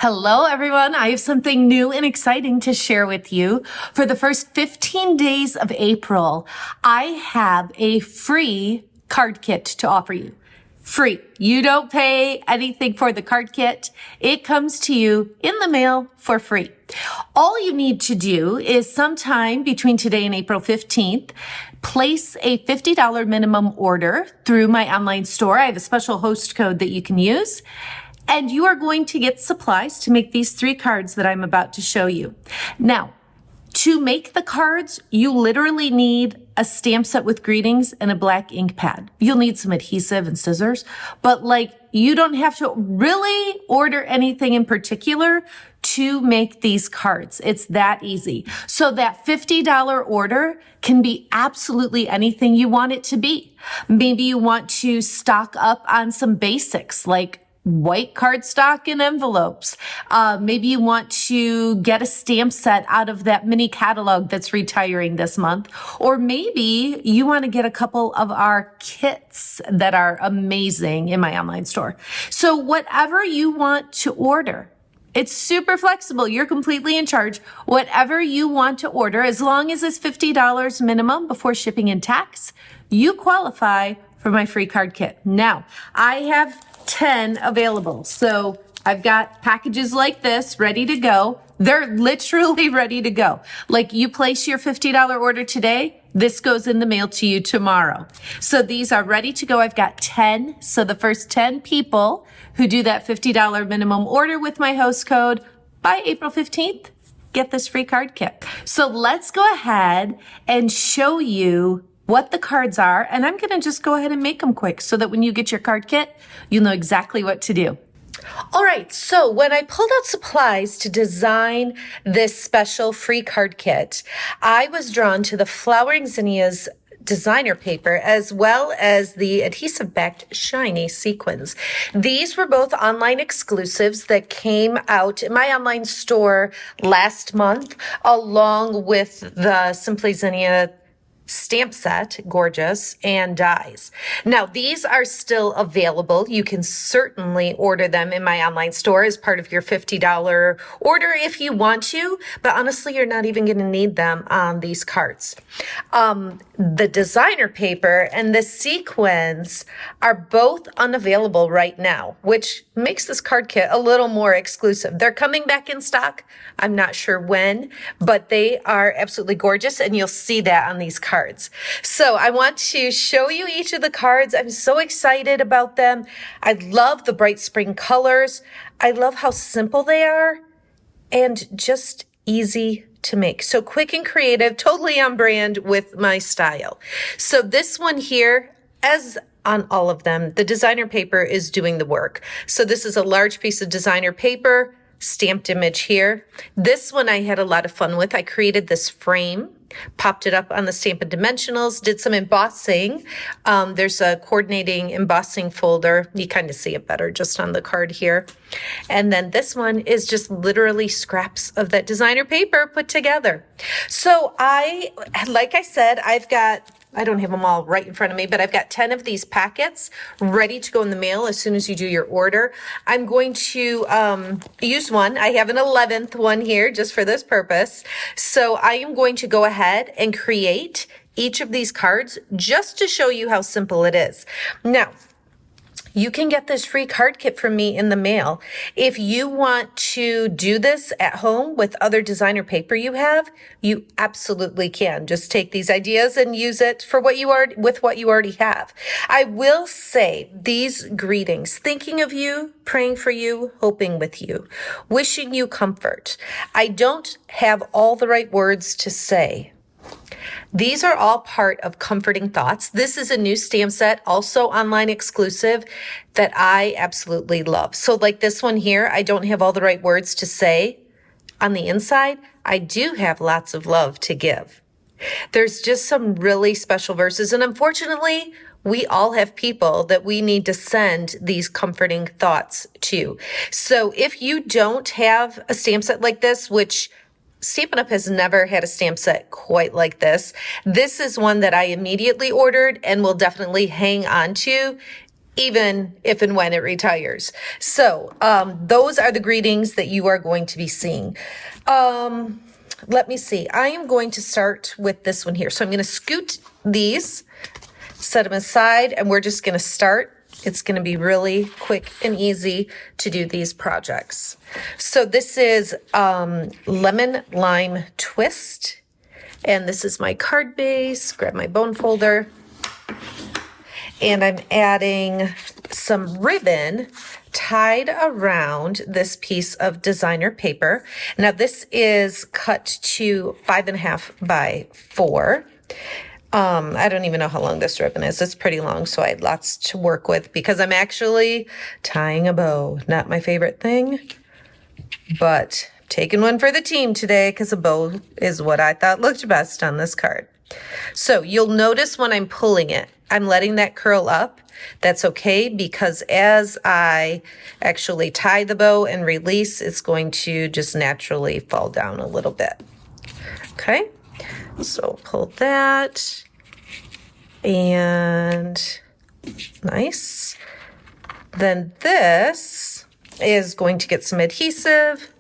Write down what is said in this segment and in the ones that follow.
Hello, everyone. I have something new and exciting to share with you. For the first 15 days of April, I have a free card kit to offer you. Free. You don't pay anything for the card kit. It comes to you in the mail for free. All you need to do is sometime between today and April 15th, place a $50 minimum order through my online store. I have a special host code that you can use. And you are going to get supplies to make these 3 cards that I'm about to show you. Now, to make the cards, you literally need a stamp set with greetings and a black ink pad. You'll need some adhesive and scissors, but you don't have to really order anything in particular to make these cards. It's that easy. So that $50 order can be absolutely anything you want it to be. Maybe you want to stock up on some basics like white cardstock and envelopes. Maybe you want to get a stamp set out of that mini catalog that's retiring this month. Or maybe you want to get a couple of our kits that are amazing in my online store. So whatever you want to order, it's super flexible. You're completely in charge. Whatever you want to order, as long as it's $50 minimum before shipping and tax, you qualify for my free card kit. Now, I have 10 available. So I've got packages like this ready to go. They're literally ready to go. Like you place your $50 order today, this goes in the mail to you tomorrow. So these are ready to go. I've got 10. So the first 10 people who do that $50 minimum order with my host code by April 15th, get this free card kit. So let's go ahead and show you what the cards are, and I'm going to just go ahead and make them quick so that when you get your card kit, you'll know exactly what to do. All right, so when I pulled out supplies to design this special free card kit, I was drawn to the Flowering Zinnias designer paper as well as the adhesive backed shiny sequins. These were both online exclusives that came out in my online store last month, along with the Simply Zinnia stamp set, gorgeous, and dies. Now, these are still available. You can certainly order them in my online store as part of your $50 order if you want to, but honestly, you're not even going to need them on these cards. The designer paper and the sequins are both unavailable right now, which makes this card kit a little more exclusive. They're coming back in stock. I'm not sure when, but they are absolutely gorgeous, and you'll see that on these cards. So I want to show you each of the cards. I'm so excited about them. I love the bright spring colors. I love how simple they are and just easy to make. So quick and creative, totally on brand with my style. So this one here, as on all of them, the designer paper is doing the work. So this is a large piece of designer paper, stamped image here. This one I had a lot of fun with. I created this frame, popped it up on the Stampin' Dimensionals, did some embossing. There's a coordinating embossing folder. You kind of see it better just on the card here. And then this one is just literally scraps of that designer paper put together. So like I said, I don't have them all right in front of me, but I've got 10 of these packets ready to go in the mail as soon as you do your order. I'm going to use one. I have an 11th one here just for this purpose. So I am going to go ahead and create each of these cards just to show you how simple it is. Now, you can get this free card kit from me in the mail. If you want to do this at home with other designer paper you have, you absolutely can. Just take these ideas and use it for what you already have. I will say these greetings, thinking of you, praying for you, hoping with you, wishing you comfort. I don't have all the right words to say. These are all part of Comforting Thoughts. This is a new stamp set, also online exclusive, that I absolutely love. So like this one here, I don't have all the right words to say. On the inside, I do have lots of love to give. There's just some really special verses, and unfortunately, we all have people that we need to send these comforting thoughts to. So if you don't have a stamp set like this, which Stampin' Up! Has never had a stamp set quite like this. This is one that I immediately ordered and will definitely hang on to even if and when it retires. So those are the greetings that you are going to be seeing. Let me see. I am going to start with this one here. So I'm going to scoot these, set them aside, and we're just going to start. It's going to be really quick and easy to do these projects. So this is lemon lime twist, and this is my card base. Grab my bone folder, and I'm adding some ribbon tied around this piece of designer paper. Now this is cut to 5.5 by 4. I don't even know how long this ribbon is. It's pretty long, so I had lots to work with because I'm actually tying a bow. Not my favorite thing, but taking one for the team today because a bow is what I thought looked best on this card. So you'll notice when I'm pulling it, I'm letting that curl up. That's okay because as I actually tie the bow and release, it's going to just naturally fall down a little bit. Okay, so pull that, and nice. Then this is going to get some adhesive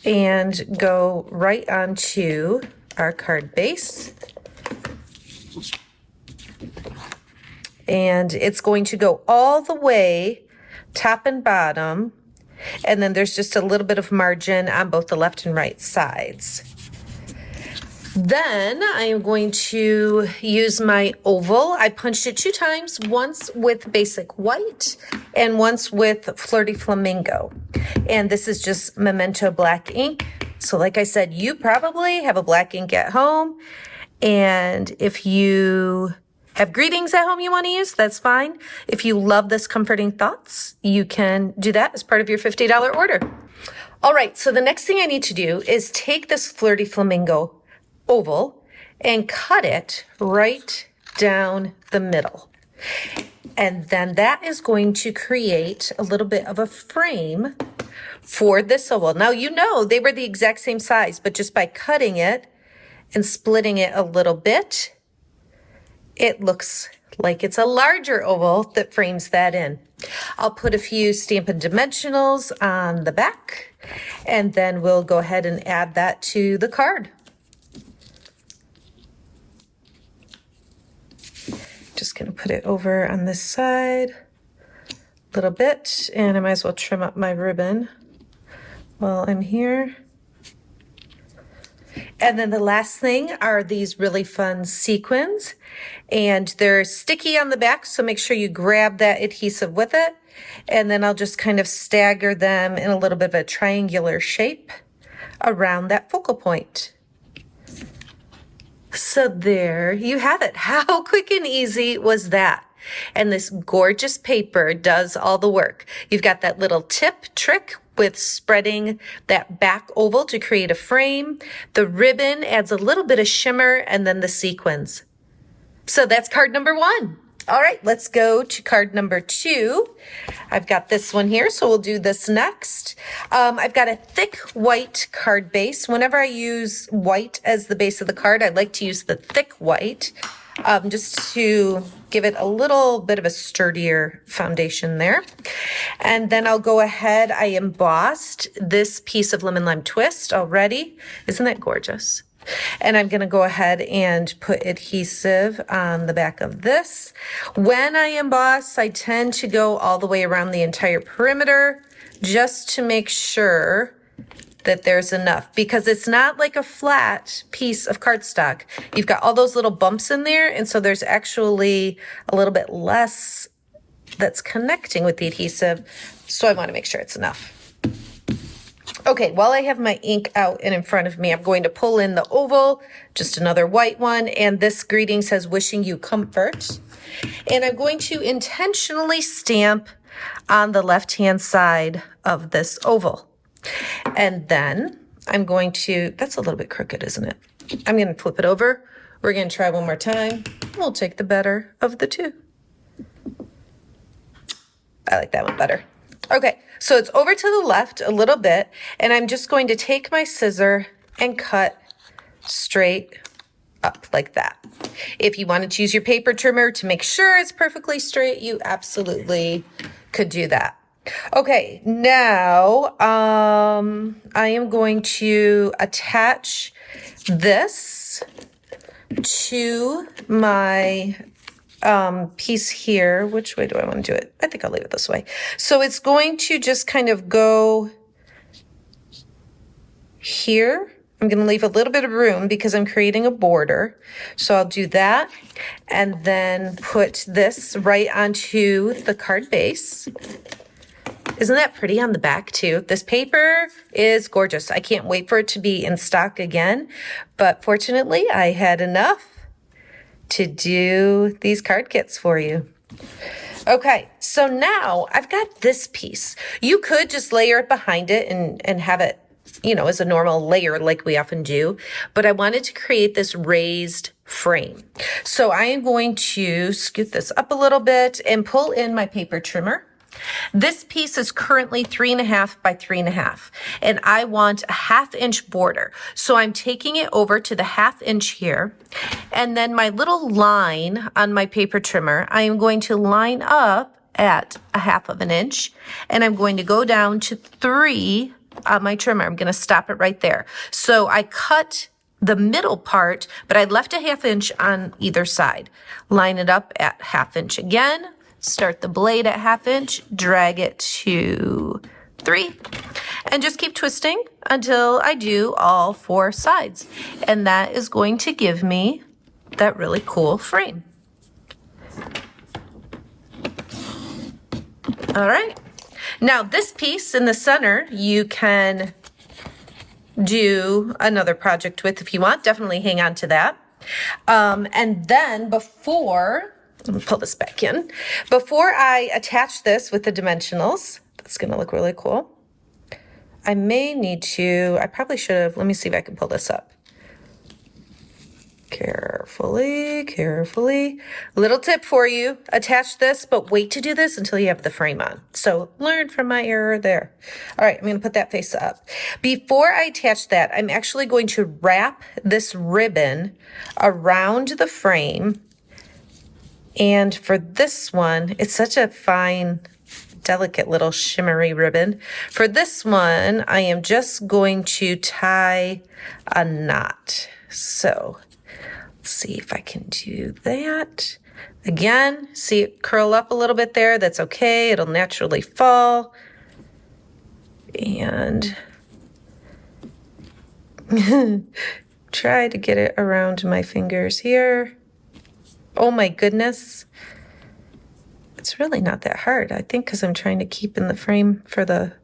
and go right onto our card base. And it's going to go all the way top and bottom. And then there's just a little bit of margin on both the left and right sides. Then I am going to use my oval. I punched it 2 times, once with basic white and once with Flirty Flamingo. And this is just Memento black ink. So like I said, you probably have a black ink at home. And if you have greetings at home you want to use, that's fine. If you love this comforting thoughts, you can do that as part of your $50 order. All right, so the next thing I need to do is take this Flirty Flamingo oval and cut it right down the middle. And then that is going to create a little bit of a frame for this oval. Now, you know they were the exact same size, but just by cutting it and splitting it a little bit, it looks like it's a larger oval that frames that in. I'll put a few Stampin' Dimensionals on the back, and then we'll go ahead and add that to the card. Just gonna put it over on this side a little bit, and I might as well trim up my ribbon while I'm here. And then the last thing are these really fun sequins, and they're sticky on the back, so make sure you grab that adhesive with it. And then I'll just kind of stagger them in a little bit of a triangular shape around that focal point. So there you have it. How quick and easy was that? And this gorgeous paper does all the work. You've got that little tip trick with spreading that back oval to create a frame. The ribbon adds a little bit of shimmer, and then the sequins. So that's card number 1. All right, let's go to card number 2. I've got this one here, so we'll do this next. I've got a thick white card base. Whenever I use white as the base of the card, I like to use the thick white, just to give it a little bit of a sturdier foundation there. And then I'll go ahead, I embossed this piece of lemon lime twist already. Isn't that gorgeous? And I'm going to go ahead and put adhesive on the back of this. When I emboss, I tend to go all the way around the entire perimeter just to make sure that there's enough, because it's not like a flat piece of cardstock. You've got all those little bumps in there, and so there's actually a little bit less that's connecting with the adhesive, so I want to make sure it's enough. Okay, while I have my ink out and in front of me, I'm going to pull in the oval, just another white one, and this greeting says, wishing you comfort. And I'm going to intentionally stamp on the left-hand side of this oval. And then I'm going to, that's a little bit crooked, isn't it? I'm going to flip it over. We're going to try one more time. We'll take the better of the two. I like that one better. Okay, so it's over to the left a little bit, and I'm just going to take my scissor and cut straight up like that. If you wanted to use your paper trimmer to make sure it's perfectly straight, you absolutely could do that. Okay, now I am going to attach this to my piece here. Which way do I want to do it? I think I'll leave it this way. So it's going to just kind of go here. I'm going to leave a little bit of room because I'm creating a border. So I'll do that and then put this right onto the card base. Isn't that pretty on the back too? This paper is gorgeous. I can't wait for it to be in stock again. But fortunately, I had enough to do these card kits for you. Okay, so now I've got this piece. You could just layer it behind it and have it, you know, as a normal layer like we often do, but I wanted to create this raised frame. So I am going to scoot this up a little bit and pull in my paper trimmer. This piece is currently 3.5 by 3.5, and I want a 1/2 inch border. So I'm taking it over to the 1/2 inch here, and then my little line on my paper trimmer, I am going to line up at 1/2 inch, and I'm going to go down to 3 on my trimmer. I'm going to stop it right there. So I cut the middle part, but I left a 1/2 inch on either side. Line it up at 1/2 inch again. Start the blade at 1/2 inch, drag it to 3, and just keep twisting until I do all 4 sides. And that is going to give me that really cool frame. All right. Now this piece in the center, you can do another project with if you want. Definitely hang on to that. And then let me pull this back in. Before I attach this with the dimensionals, that's going to look really cool. I probably should have, let me see if I can pull this up. Carefully, carefully. Little tip for you, attach this, but wait to do this until you have the frame on. So learn from my error there. All right, I'm going to put that face up. Before I attach that, I'm actually going to wrap this ribbon around the frame. And for this one, it's such a fine, delicate little shimmery ribbon. For this one, I am just going to tie a knot. So let's see if I can do that. Again, see it curl up a little bit there. That's okay. It'll naturally fall. And try to get it around my fingers here. Oh my goodness. It's really not that hard. I think because I'm trying to keep in the frame for the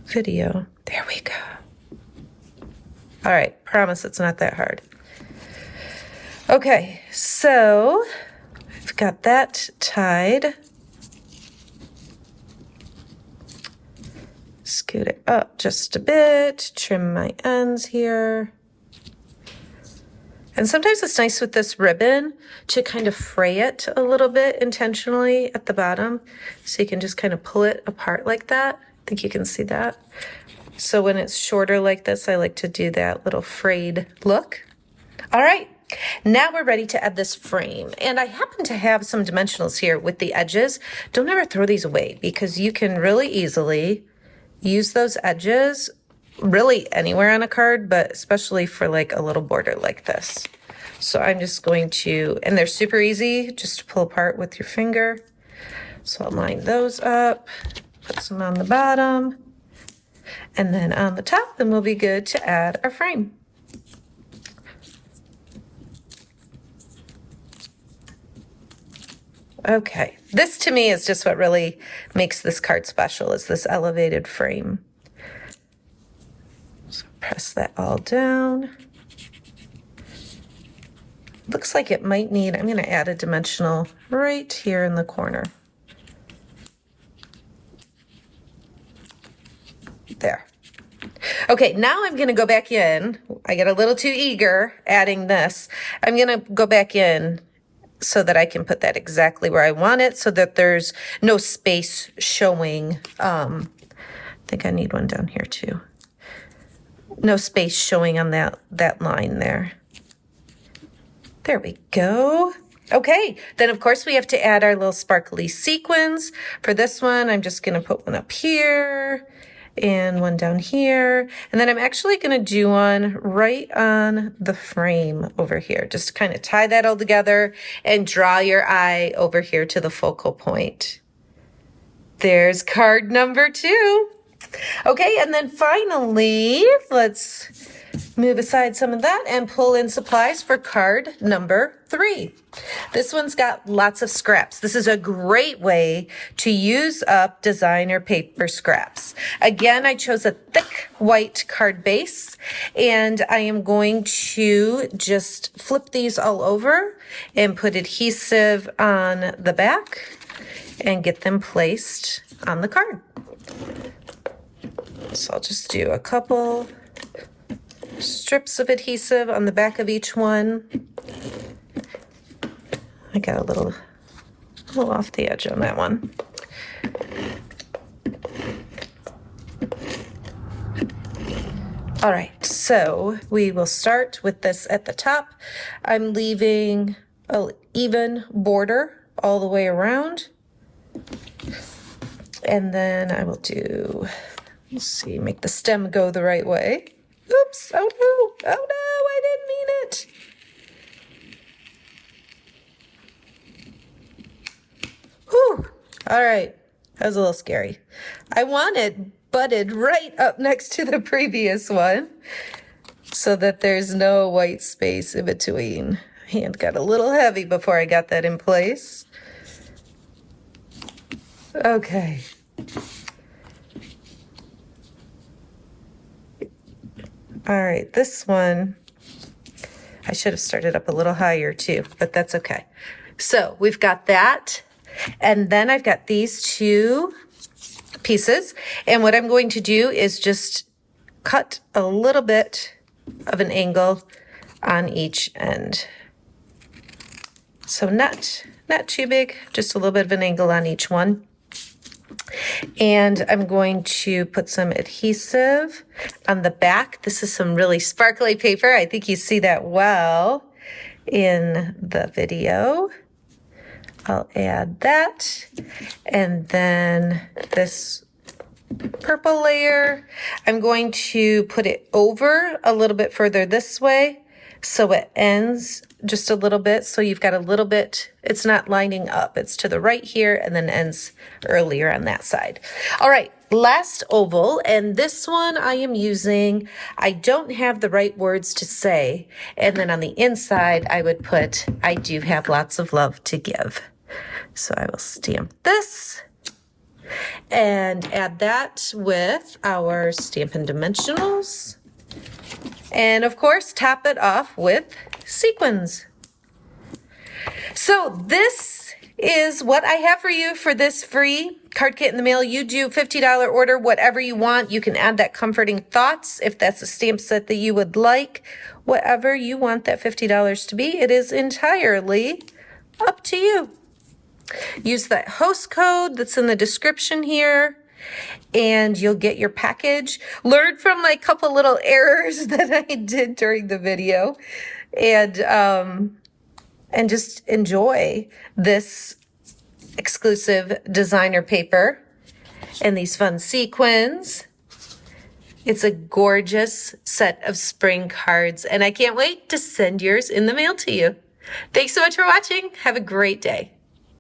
video. There we go. All right, promise it's not that hard. Okay, so I've got that tied. Scoot it up just a bit, trim my ends here. And sometimes it's nice with this ribbon to kind of fray it a little bit intentionally at the bottom. So you can just kind of pull it apart like that. I think you can see that. So when it's shorter like this, I like to do that little frayed look. All right, now we're ready to add this frame. And I happen to have some dimensionals here with the edges. Don't ever throw these away because you can really easily use those edges really anywhere on a card, but especially for like a little border like this. So I'm just going to, and they're super easy just to pull apart with your finger. So I'll line those up, put some on the bottom, and then on the top, and we'll be good to add our frame. Okay, this to me is just what really makes this card special, is this elevated frame. So press that all down. Looks like it might need, I'm going to add a dimensional right here in the corner. There. Okay, now I'm going to go back in. I get a little too eager adding this. I'm going to go back in so that I can put that exactly where I want it so that there's no space showing. I think I need one down here too. No space showing on that line there. There we go. Okay, then of course we have to add our little sparkly sequins. For this one, I'm just gonna put one up here and one down here. And then I'm actually gonna do one right on the frame over here. Just kind of tie that all together and draw your eye over here to the focal point. There's card number 2. Okay, and then finally, let's move aside some of that and pull in supplies for card number 3. This one's got lots of scraps. This is a great way to use up designer paper scraps. Again, I chose a thick white card base, and I am going to just flip these all over and put adhesive on the back and get them placed on the card. So I'll just do a couple strips of adhesive on the back of each one. I got a little off the edge on that one. All right, so we will start with this at the top. I'm leaving an even border all the way around. And then I will do, let's see, make the stem go the right way. Oops, oh no, I didn't mean it. Whew, all right, that was a little scary. I want it butted right up next to the previous one so that there's no white space in between. Hand got a little heavy before I got that in place. Okay. All right, this one, I should have started up a little higher too, but that's okay. So we've got that, and then I've got these 2 pieces, and what I'm going to do is just cut a little bit of an angle on each end. So not too big, just a little bit of an angle on each one. And I'm going to put some adhesive on the back. This is some really sparkly paper. I think you see that well in the video. I'll add that. And then this purple layer, I'm going to put it over a little bit further this way so it ends just a little bit. So you've got a little bit, it's not lining up. It's to the right here and then ends earlier on that side. All right, last oval, and this one I am using, I don't have the right words to say. And then on the inside, I would put, I do have lots of love to give. So I will stamp this and add that with our Stampin' Dimensionals. And of course, top it off with sequins. So this is what I have for you for this free card kit in the mail. You do $50 order, whatever you want. You can add that Comforting Thoughts if that's a stamp set that you would like. Whatever you want that $50 to be, it is entirely up to you. Use that host code that's in the description here, and you'll get your package. Learn from my couple little errors that I did during the video, and just enjoy this exclusive designer paper and these fun sequins. It's a gorgeous set of spring cards, and I can't wait to send yours in the mail to you. Thanks so much for watching. Have a great day.